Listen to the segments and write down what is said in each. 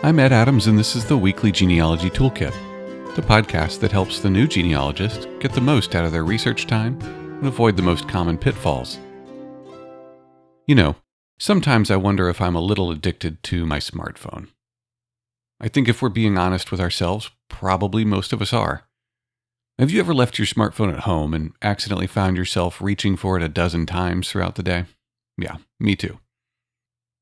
I'm Ed Adams, and this is the weekly Genealogy Toolkit, the podcast that helps the new genealogist get the most out of their research time and avoid the most common pitfalls. You know, sometimes I wonder if I'm a little addicted to my smartphone. I think if we're being honest with ourselves, probably most of us are. Have you ever left your smartphone at home and accidentally found yourself reaching for it a dozen times throughout the day? Yeah, me too.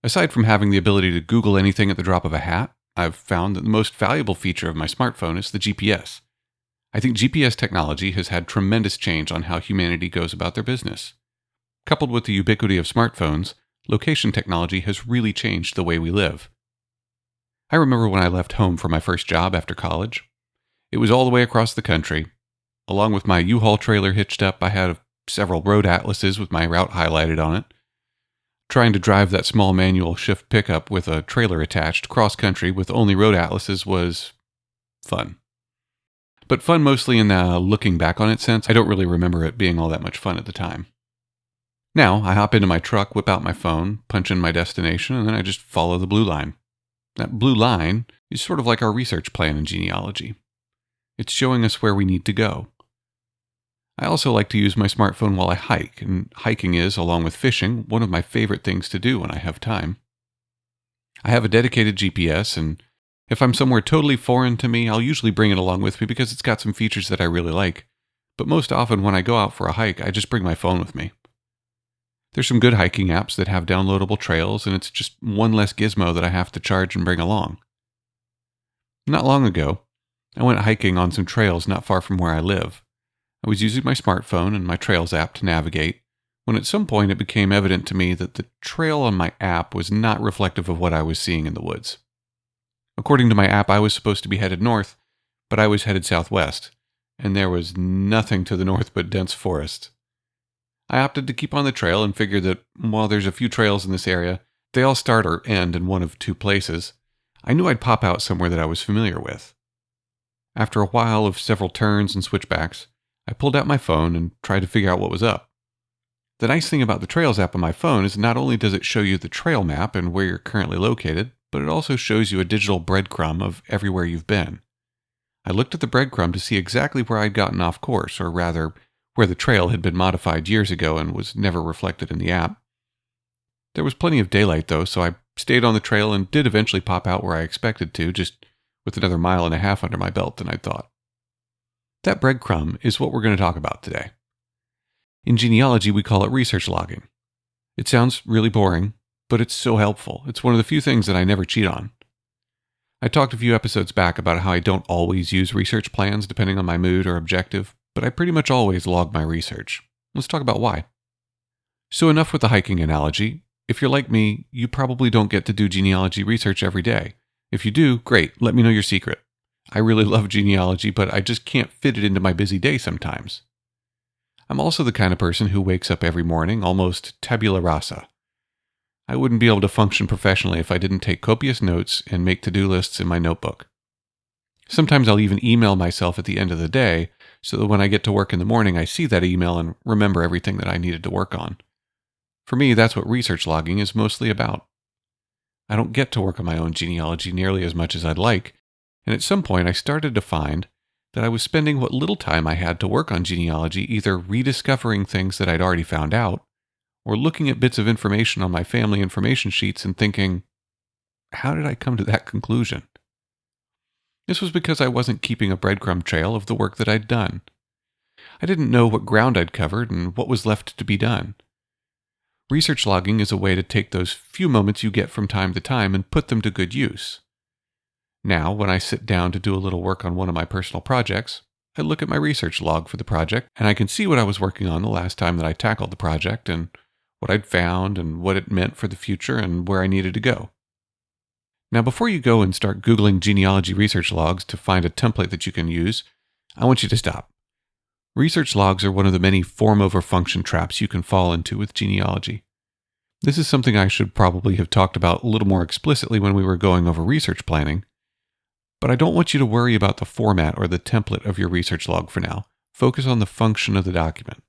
Aside from having the ability to Google anything at the drop of a hat, I've found that the most valuable feature of my smartphone is the GPS. I think GPS technology has had tremendous change on how humanity goes about their business. Coupled with the ubiquity of smartphones, location technology has really changed the way we live. I remember when I left home for my first job after college. It was all the way across the country. Along with my U-Haul trailer hitched up, I had several road atlases with my route highlighted on it. Trying to drive that small manual shift pickup with a trailer attached cross-country with only road atlases was fun. But fun mostly in the looking back on it sense. I don't really remember it being all that much fun at the time. Now, I hop into my truck, whip out my phone, punch in my destination, and then I just follow the blue line. That blue line is sort of like our research plan in genealogy. It's showing us where we need to go. I also like to use my smartphone while I hike, and hiking is, along with fishing, one of my favorite things to do when I have time. I have a dedicated GPS, and if I'm somewhere totally foreign to me, I'll usually bring it along with me because it's got some features that I really like. But most often when I go out for a hike, I just bring my phone with me. There's some good hiking apps that have downloadable trails, and it's just one less gizmo that I have to charge and bring along. Not long ago, I went hiking on some trails not far from where I live. I was using my smartphone and my Trails app to navigate, when at some point it became evident to me that the trail on my app was not reflective of what I was seeing in the woods. According to my app, I was supposed to be headed north, but I was headed southwest, and there was nothing to the north but dense forest. I opted to keep on the trail and figured that while there's a few trails in this area, they all start or end in one of two places. I knew I'd pop out somewhere that I was familiar with. After a while of several turns and switchbacks, I pulled out my phone and tried to figure out what was up. The nice thing about the Trails app on my phone is not only does it show you the trail map and where you're currently located, but it also shows you a digital breadcrumb of everywhere you've been. I looked at the breadcrumb to see exactly where I'd gotten off course, or rather, where the trail had been modified years ago and was never reflected in the app. There was plenty of daylight though, so I stayed on the trail and did eventually pop out where I expected to, just with another 1.5 miles under my belt than I'd thought. That breadcrumb is what we're going to talk about today. In genealogy, we call it research logging. It sounds really boring, but it's so helpful. It's one of the few things that I never cheat on. I talked a few episodes back about how I don't always use research plans depending on my mood or objective, but I pretty much always log my research. Let's talk about why. So enough with the hiking analogy. If you're like me, you probably don't get to do genealogy research every day. If you do, great, let me know your secret. I really love genealogy, but I just can't fit it into my busy day sometimes. I'm also the kind of person who wakes up every morning almost tabula rasa. I wouldn't be able to function professionally if I didn't take copious notes and make to-do lists in my notebook. Sometimes I'll even email myself at the end of the day so that when I get to work in the morning, I see that email and remember everything that I needed to work on. For me, that's what research logging is mostly about. I don't get to work on my own genealogy nearly as much as I'd like, and at some point I started to find that I was spending what little time I had to work on genealogy either rediscovering things that I'd already found out, or looking at bits of information on my family information sheets and thinking, how did I come to that conclusion? This was because I wasn't keeping a breadcrumb trail of the work that I'd done. I didn't know what ground I'd covered and what was left to be done. Research logging is a way to take those few moments you get from time to time and put them to good use. Now, when I sit down to do a little work on one of my personal projects, I look at my research log for the project, and I can see what I was working on the last time that I tackled the project, and what I'd found, and what it meant for the future, and where I needed to go. Now, before you go and start Googling genealogy research logs to find a template that you can use, I want you to stop. Research logs are one of the many form-over-function traps you can fall into with genealogy. This is something I should probably have talked about a little more explicitly when we were going over research planning, but I don't want you to worry about the format or the template of your research log for now. Focus on the function of the document.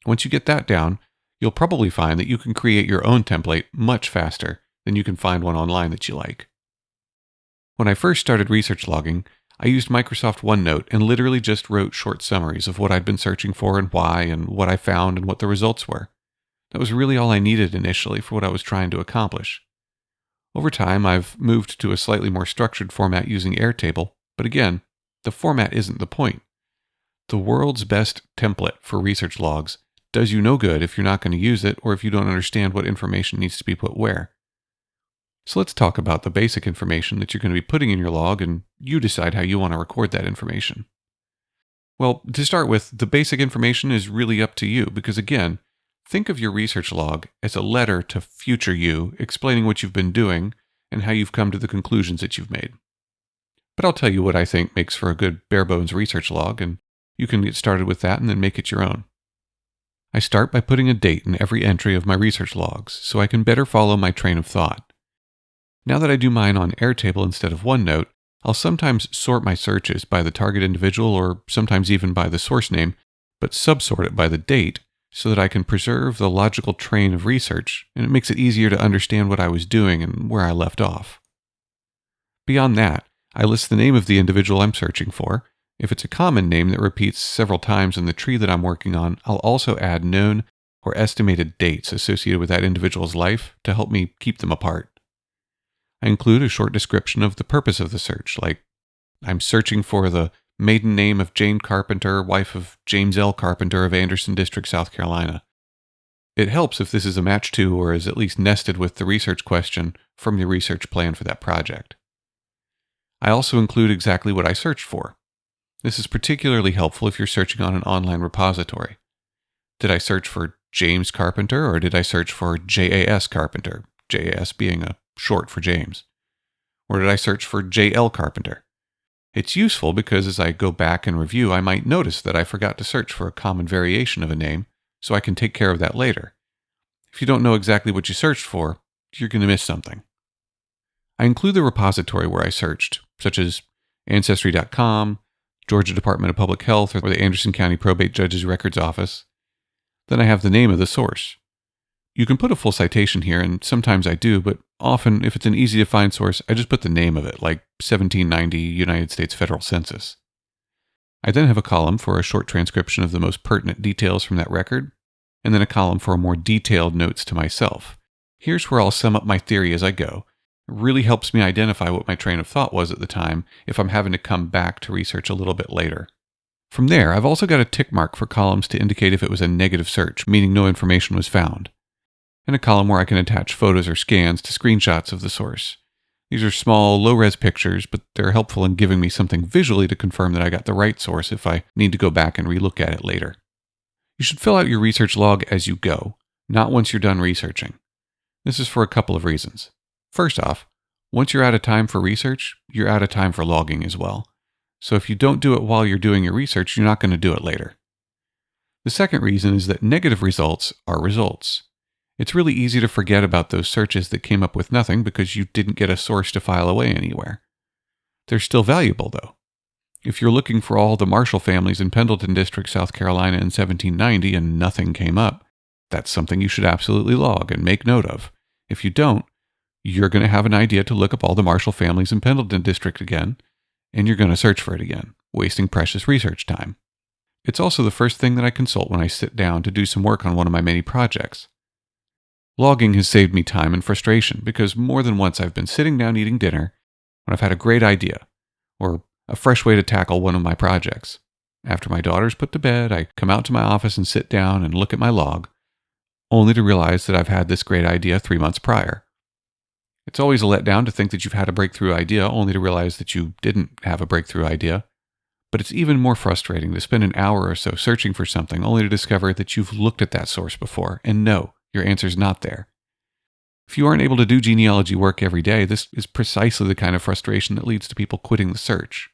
Once you get that down, you'll probably find that you can create your own template much faster than you can find one online that you like. When I first started research logging, I used Microsoft OneNote and literally just wrote short summaries of what I'd been searching for and why, and what I found and what the results were. That was really all I needed initially for what I was trying to accomplish. Over time, I've moved to a slightly more structured format using Airtable, but again, the format isn't the point. The world's best template for research logs does you no good if you're not going to use it or if you don't understand what information needs to be put where. So let's talk about the basic information that you're going to be putting in your log, and you decide how you want to record that information. Well, to start with, the basic information is really up to you because again, think of your research log as a letter to future you explaining what you've been doing and how you've come to the conclusions that you've made. But I'll tell you what I think makes for a good bare-bones research log, and you can get started with that and then make it your own. I start by putting a date in every entry of my research logs so I can better follow my train of thought. Now that I do mine on Airtable instead of OneNote, I'll sometimes sort my searches by the target individual or sometimes even by the source name, but subsort it by the date so that I can preserve the logical train of research, and it makes it easier to understand what I was doing and where I left off. Beyond that, I list the name of the individual I'm searching for. If it's a common name that repeats several times in the tree that I'm working on, I'll also add known or estimated dates associated with that individual's life to help me keep them apart. I include a short description of the purpose of the search, like, I'm searching for the maiden name of Jane Carpenter, wife of James L. Carpenter of Anderson District, South Carolina. It helps if this is a match to or is at least nested with the research question from the research plan for that project. I also include exactly what I searched for. This is particularly helpful if you're searching on an online repository. Did I search for James Carpenter or did I search for JAS Carpenter, JAS being a short for James? Or did I search for JL Carpenter? It's useful because as I go back and review, I might notice that I forgot to search for a common variation of a name, so I can take care of that later. If you don't know exactly what you searched for, you're going to miss something. I include the repository where I searched, such as Ancestry.com, Georgia Department of Public Health, or the Anderson County Probate Judge's Records Office. Then I have the name of the source. You can put a full citation here, and sometimes I do, but often, if it's an easy-to-find source, I just put the name of it, like 1790 United States Federal Census. I then have a column for a short transcription of the most pertinent details from that record, and then a column for more detailed notes to myself. Here's where I'll sum up my theory as I go. It really helps me identify what my train of thought was at the time if I'm having to come back to research a little bit later. From there, I've also got a tick mark for columns to indicate if it was a negative search, meaning no information was found, and a column where I can attach photos or scans to screenshots of the source. These are small, low-res pictures, but they're helpful in giving me something visually to confirm that I got the right source if I need to go back and relook at it later. You should fill out your research log as you go, not once you're done researching. This is for a couple of reasons. First off, once you're out of time for research, you're out of time for logging as well. So if you don't do it while you're doing your research, you're not going to do it later. The second reason is that negative results are results. It's really easy to forget about those searches that came up with nothing because you didn't get a source to file away anywhere. They're still valuable, though. If you're looking for all the Marshall families in Pendleton District, South Carolina in 1790 and nothing came up, that's something you should absolutely log and make note of. If you don't, you're going to have an idea to look up all the Marshall families in Pendleton District again, and you're going to search for it again, wasting precious research time. It's also the first thing that I consult when I sit down to do some work on one of my many projects. Logging has saved me time and frustration because more than once I've been sitting down eating dinner when I've had a great idea or a fresh way to tackle one of my projects. After my daughter's put to bed, I come out to my office and sit down and look at my log, only to realize that I've had this great idea 3 months prior. It's always a letdown to think that you've had a breakthrough idea only to realize that you didn't have a breakthrough idea. But it's even more frustrating to spend an hour or so searching for something only to discover that you've looked at that source before and no, your answer's not there. If you aren't able to do genealogy work every day, this is precisely the kind of frustration that leads to people quitting the search.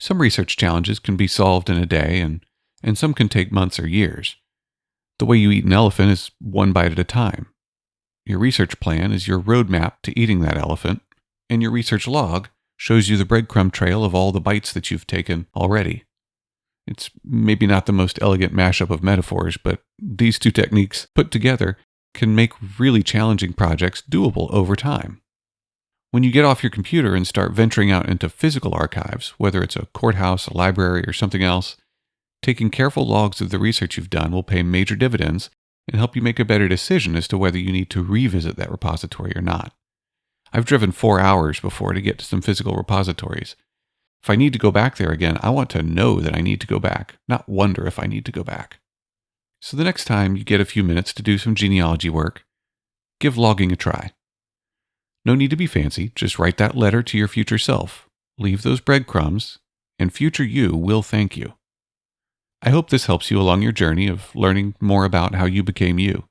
Some research challenges can be solved in a day, and some can take months or years. The way you eat an elephant is one bite at a time. Your research plan is your roadmap to eating that elephant, and your research log shows you the breadcrumb trail of all the bites that you've taken already. It's maybe not the most elegant mashup of metaphors, but these two techniques put together can make really challenging projects doable over time. When you get off your computer and start venturing out into physical archives, whether it's a courthouse, a library, or something else, taking careful logs of the research you've done will pay major dividends and help you make a better decision as to whether you need to revisit that repository or not. I've driven 4 hours before to get to some physical repositories. If I need to go back there again, I want to know that I need to go back, not wonder if I need to go back. So the next time you get a few minutes to do some genealogy work, give logging a try. No need to be fancy, just write that letter to your future self, leave those breadcrumbs, and future you will thank you. I hope this helps you along your journey of learning more about how you became you.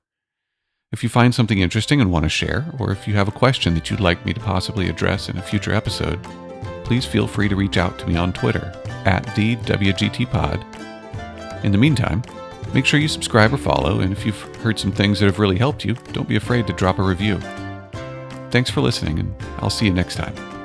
If you find something interesting and want to share, or if you have a question that you'd like me to possibly address in a future episode, please feel free to reach out to me on Twitter @TheWGTPod. In the meantime, make sure you subscribe or follow, and if you've heard some things that have really helped you, don't be afraid to drop a review. Thanks for listening, and I'll see you next time.